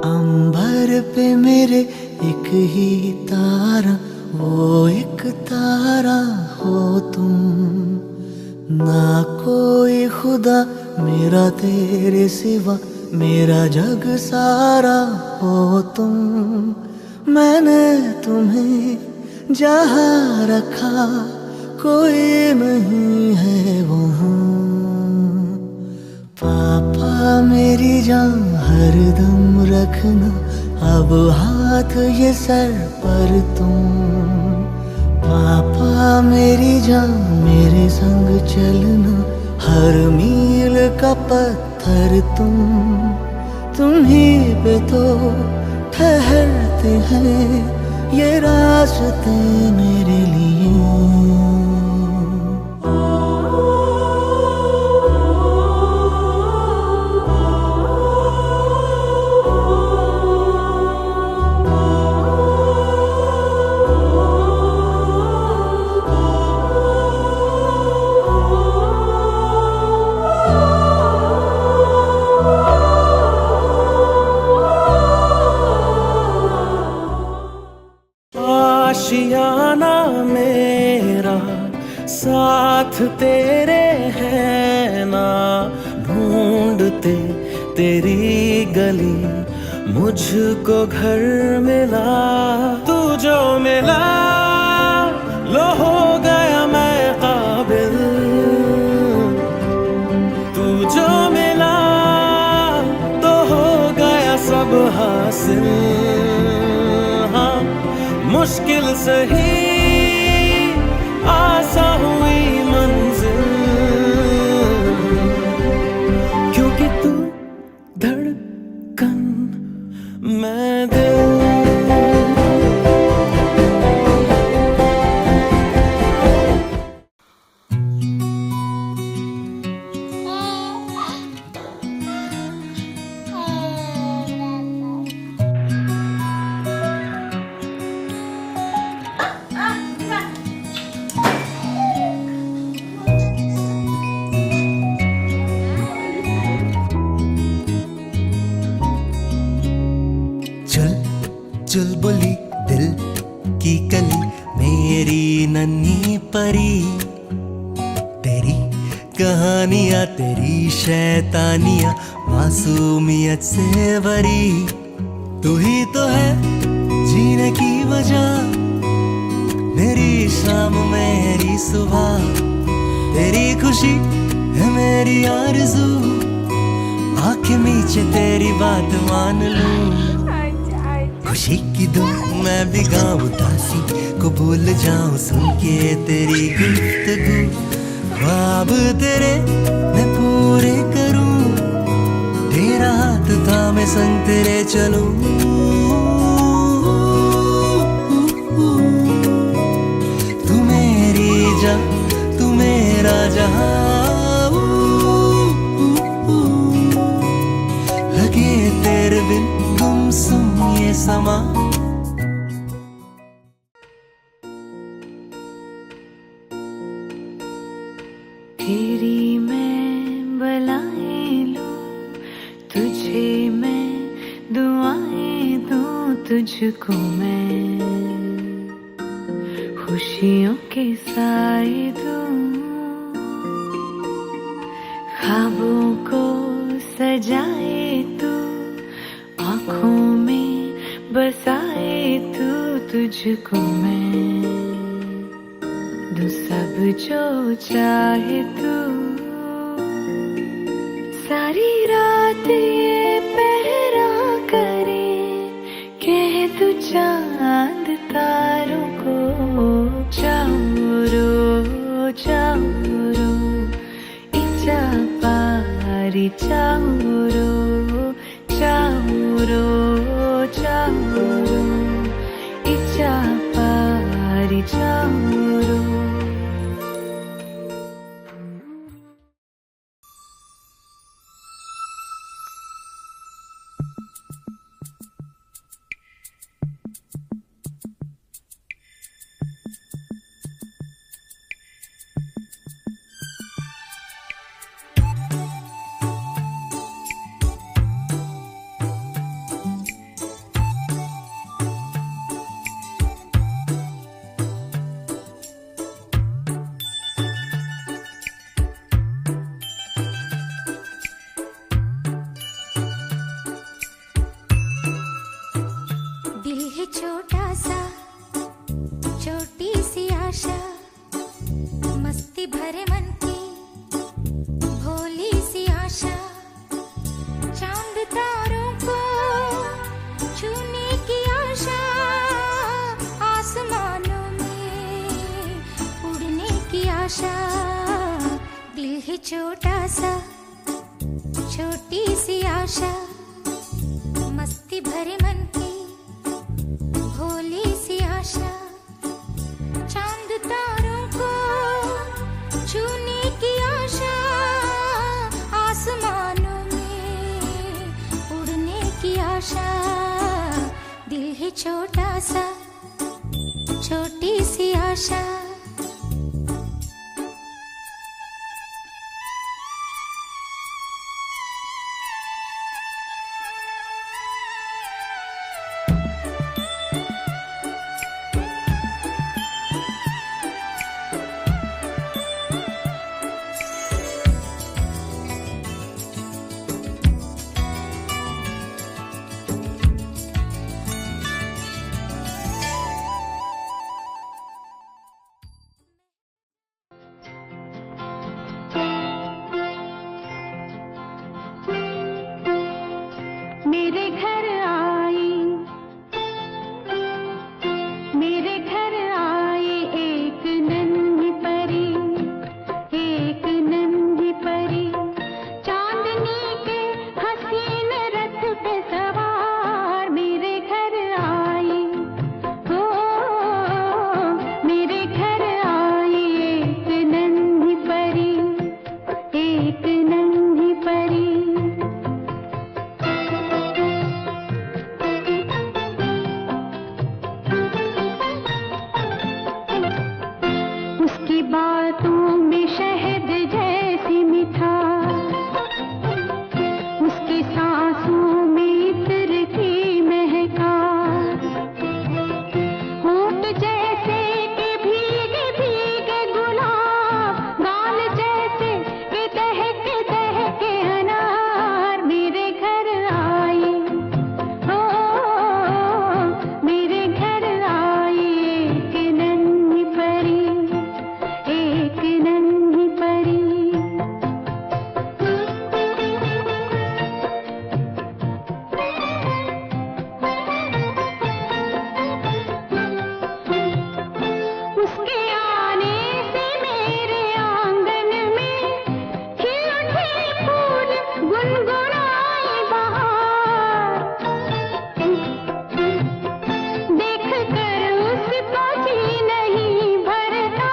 अंबर पे मेरे एक ही तारा, वो एक तारा हो तुम। ना कोई खुदा मेरा तेरे सिवा, मेरा जग सारा हो तुम। मैंने तुम्हें जहाँ रखा कोई नहीं है वहाँ। पापा मेरी जान हरदम रखना, अब हाथ ये सर पर तुम। पापा मेरी जान मेरे संग चलना, हर मील का पत्थर तुम ही पे तो ठहरते हैं ये रास्ते मेरे लिए। आशियाना मेरा साथ तेरे है ना, ढूंढते तेरी गली मुझको घर मिला। तू जो मिला लो हो गया मैं काबिल, तू जो मिला तो हो गया सब हासिल। मुश्किल सही आसा हुई मंजिल, क्योंकि तू धड़कन मैं दिल। चुलबुली दिल की कली मेरी नन्ही परी, तेरी कहानियाँ तेरी शैतानियाँ मासूमियत से भरी। तू ही तो है जीने की वजह, मेरी शाम मेरी सुबह। तेरी खुशी है मेरी आरज़ू, आंखें मीचे तेरी बात मान लूं। खुशी की धुन मैं भी गाऊं, उदासी को भूल जाऊं सुन के तेरी गुफ्तगू। ख्वाब तेरे मैं पूरे करूं, तेरा हाथ थामे संग तेरे चलूं। तू मेरी जान तू मेरा जहां, लगे तेरे बिन गुमसुम ये समा। तेरी मैं बलाएं लूं, तुझे मैं दुआएं दूं। तुझको मैं खुशियों के साए दूं, ख्वाबों को सजाए तू, आँखों में बसाए तू। तुझको मैं दूं सब जो चाहे तू। सारी रात ये पहरा करे, कह तू चांद तारों को। चाउरो चाउरो इचा पारी, चाउरो चाउरो चाउरो इचा पारी, चाउरो। भरे मन की भोली सी आशा, चांद तारों को छूने की आशा, आसमानों में उड़ने की आशा। दिल है छोटा सा, छोटी सी आशा, मस्ती भरे मन की भोली सी आशा, चांद तारों को छूने की आशा, आसमानों में उड़ने की आशा। दिल है छोटा सा, छोटी सी आशा। मेरे घर आई, मेरे घर आई एक नन्ही परी, एक नन्ही परी, चांदनी के हसीन रथ पे सवार। मेरे घर आई, हो मेरे घर आई एक नन्ही परी, एक नन्ही परी। उसकी बातों में शहद जैसी मिठास, उसकी सांसों में इत्र की महकास, होंठ जैसे के भीगे भीगे गुलाब, गाल जैसे के दहके अनार। मेरे घर आई, ओ मेरे घर आई एक नन्ही परी, एक नन्ही परी। उसके आने से मेरे आंगन में खिल उठे फूल, गुनगुनाई बहार। देख कर उसको जी नहीं भरता,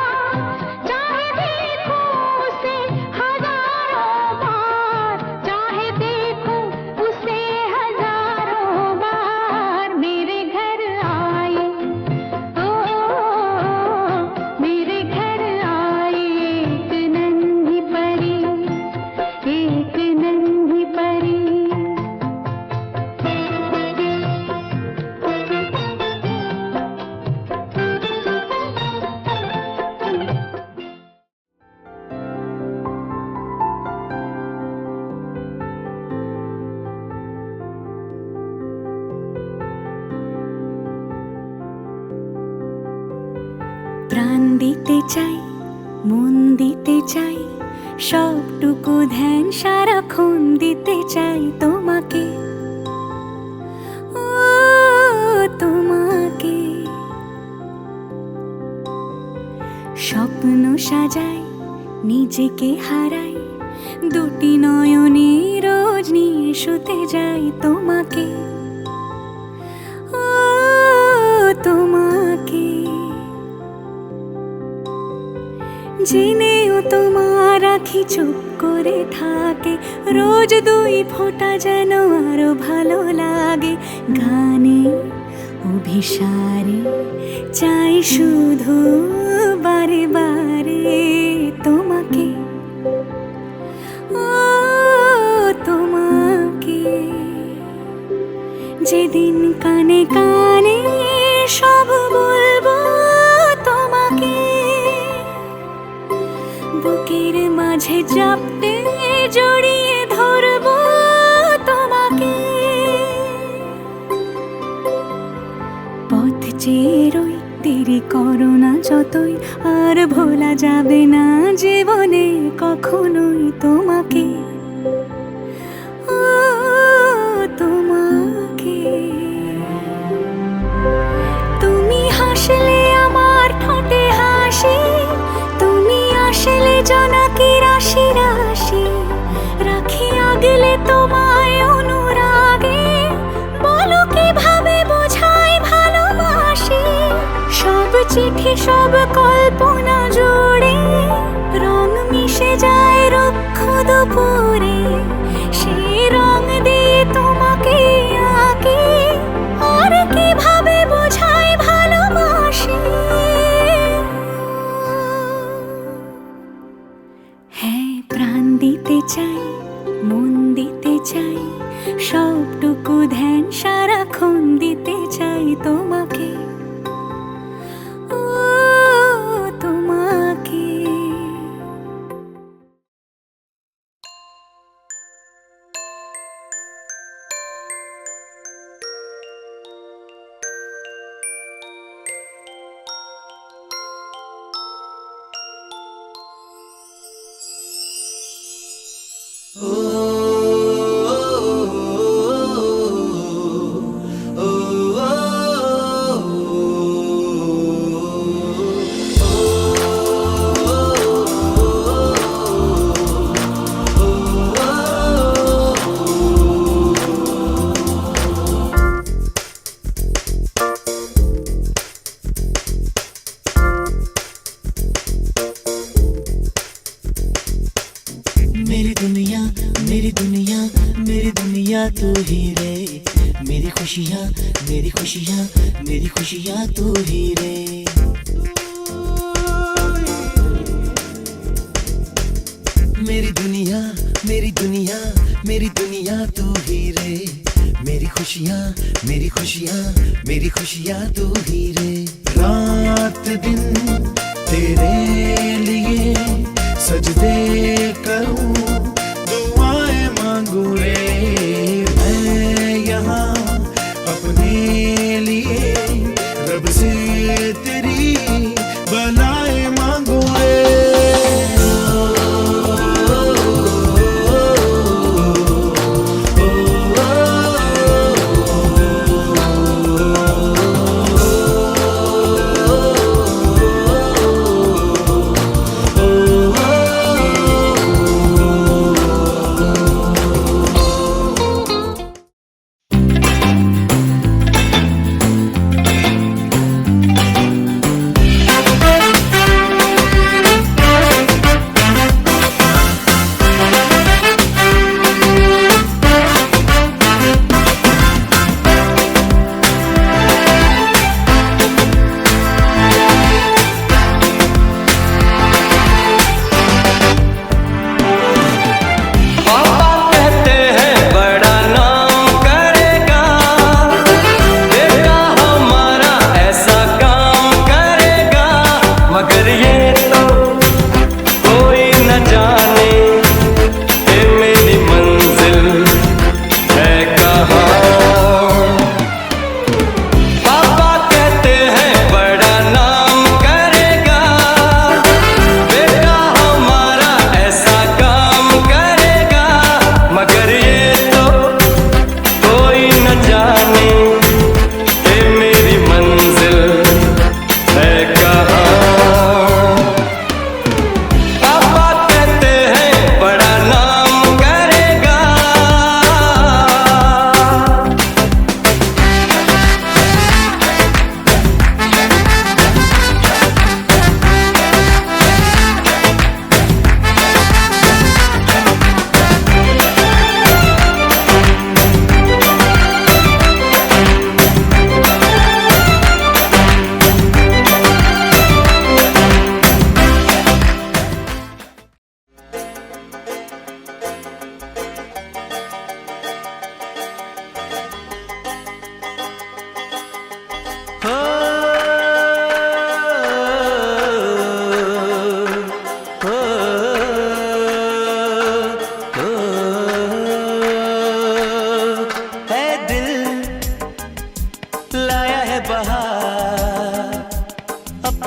चाहे देखूं उसे हजारों बार, चाहे देखूं उसे हजारों बार। मेरे घर आई, ओ मेरे घर आई एक नन्ही परी, एक नन्ही परी। প্রাণ দিতে চাই, মন দিতে চাই, সবটুকু ধ্যান সারাক্ষণ দিতে চাই তোমাকে, ও তোমাকে। স্বপ্ন সাজাই, নিজেকে হারাই, দুটি নয়নে রোজ নিয়ে শুতে যাই তোমাকে, ও তোমাকে। জেনেও তোমার আখি চুপ করে থাকে, রোজ দুই ফোঁটা যেন আরো ভালো লাগে। গানে অভিসারে চাই শুধু বারে বারে তোমাকে, ও তোমাকে। যেদিন কানে কানে সব বলবো তোমাকে, বুকের মাঝে চাপটে জড়িয়ে ধরবো তোমাকে। পথ চেয়ে রই দেরি করো না যতই, আর ভোলা যাবে না জীবনে কখনোই তোমাকে, ও তোমাকে। তুমি হাসলে আমার ঠোঁটে হাসি, তুমি আসলে জোনাকি রাশি রাশি, রাখি আগলে তোমায় অনুরাগে, বলো কিভাবে বোঝাই ভালোবাসি। সব চিঠি সব কল্পনা জুড়ে রং মিশে যায় রুক্ষ দুপুরে, সেই রং দিয়ে তোমাকে আঁকি, আর কিভাবে বোঝাই ভালোবাসি। হ্যাঁ, প্রাণ দিতে চাই, মন দিতে চাই, সবটুকু ধ্যান সারাক্ষণ দিতে চাই তোমাকে, ও তোমাকে। मेरी दुनिया मेरी दुनिया मेरी दुनिया तू ही रे, मेरी खुशियाँ मेरी खुशियाँ मेरी खुशियाँ तू ही रे। मेरी दुनिया मेरी दुनिया मेरी दुनिया तू ही रे, मेरी खुशियाँ मेरी खुशियाँ मेरी खुशियाँ तू ही रे। रात दिन तेरे लिए सजदे करूं, दुआएं मांगू रे, मैं यहाँ अपने लिए रब से तेरी बनाए मांगू रे।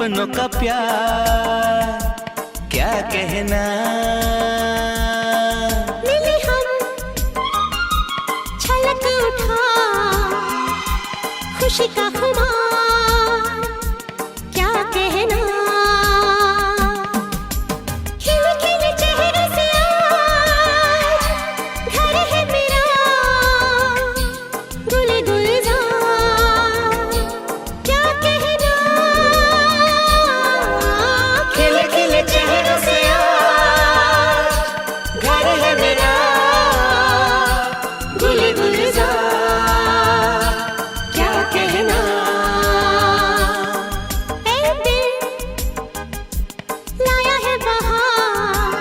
अपनों का प्यार क्या कहना। मिले हम छलक उठा खुशी का खुमार क्या कहना। खिले खिले चेहरे से आज घर है मेरा गुले गुलजार क्या कहना। खिले खिले चेहरों से आज घर है मेरा गुले गुलजार क्या कहना। ऐ दिल लाया है बहार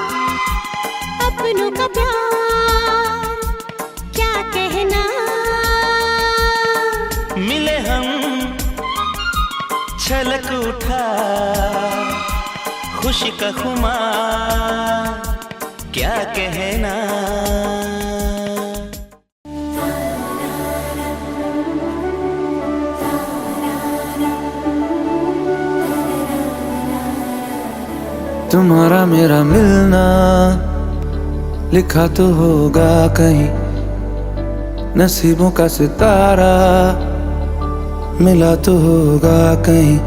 अपनों का प्यार क्या कहना। मिले हम छलक उठा खुशी का खुमार क्या कहना। तुम्हारा मेरा मिलना लिखा तो होगा कहीं, नसीबों का सितारा मिला तो होगा कहीं।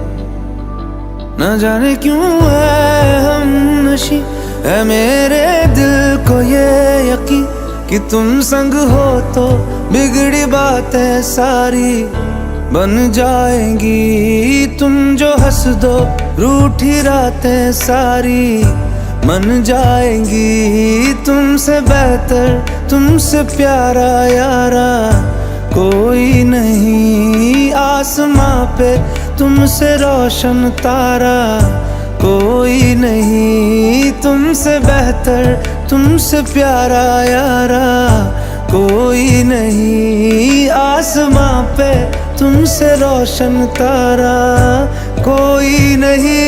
न जाने क्यों है हम नशी है मेरे दिल को ये यकीन कि तुम संग हो तो बिगड़ी बातें सारी बन जाएंगी। तुम जो हंस दो रूठी रातें सारी मन जाएंगी। तुमसे बेहतर तुमसे प्यारा यारा कोई नहीं आसमां पे तुमसे रोशन तारा कोई नहीं। तुमसे बेहतर तुमसे प्यारा यारा कोई नहीं आसमां पे तुमसे रोशन तारा कोई नहीं।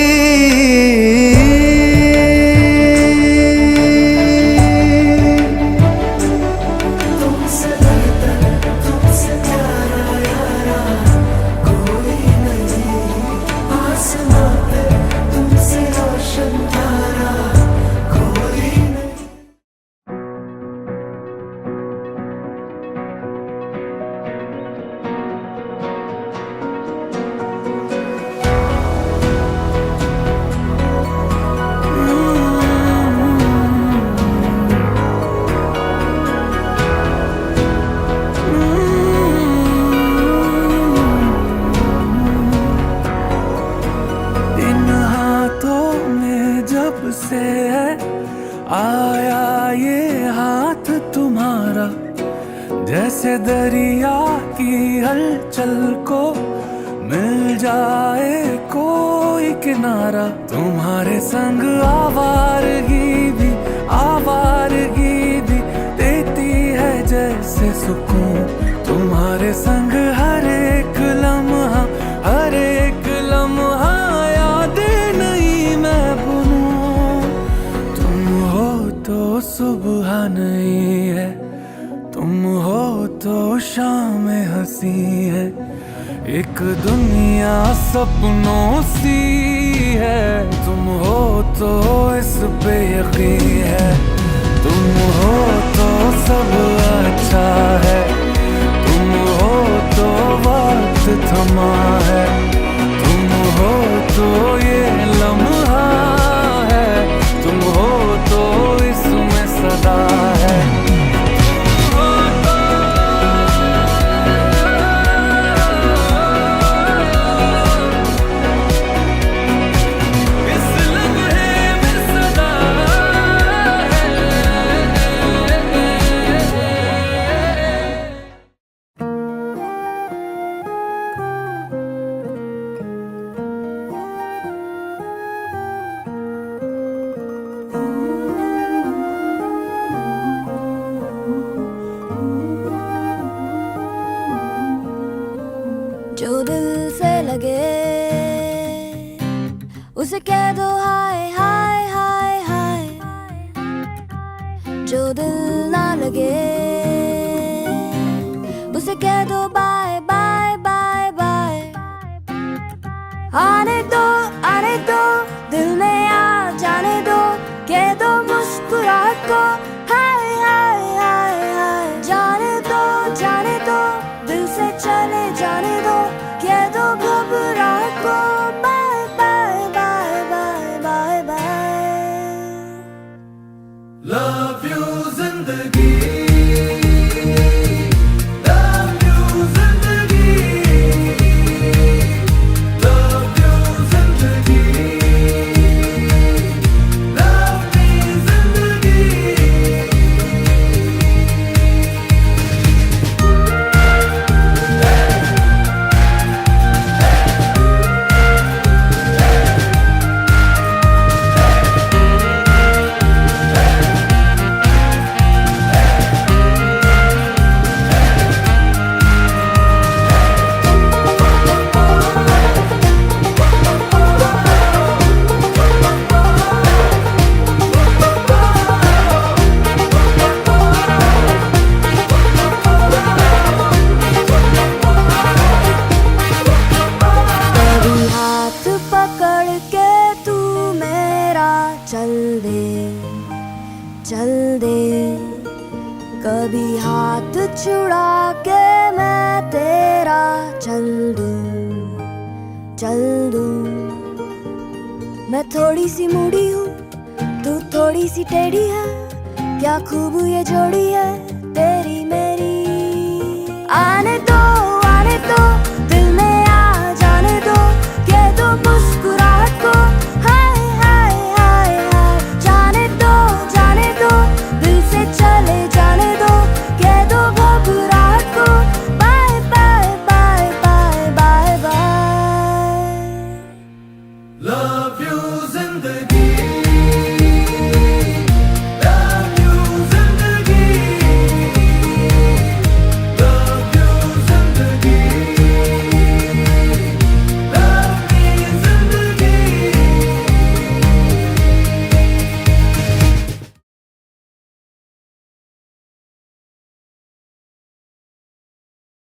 आया ये हाथ तुम्हारा जैसे दरिया की हलचल को मिल जाए कोई किनारा। तुम्हारे संग आवारगी भी देती है जैसे सुकून। तुम्हारे संग हर एक लम्हा यादें नहीं मैं भूलूं। तुम हो तो सुबह नहीं है, तुम हो तो शाम हंसी है। एक दुनिया सपनों सी है, तुम हो तो इस पे यकीन है। तुम हो तो सब अच्छा है, तुम हो तो वक्त थमा है। तुम हो तो ये लम्हा है, तुम हो तो इसमें सदा है। जो दिल से लगे उसे कह दो हाय हाय हाय हाय। जो दिल ना लगे उसे कह दो बाय बाय बाय बाय। आने दो आने चले जाने दो, कह दो घबराहट को bye bye bye bye bye bye. Love you जिंदगी, लव यू जिंदगी, लव यू जिंदगी, लव मी जिंदगी। कभी हाथ पकड़ के तू मेरा चल दे, चल दे। कभी हाथ छुड़ा के मैं तेरा चल दूं, चल दूं। मैं थोड़ी सी मूडी हूँ, तू थोड़ी सी टेढ़ी है, क्या खूब ये जोड़ी है तेरी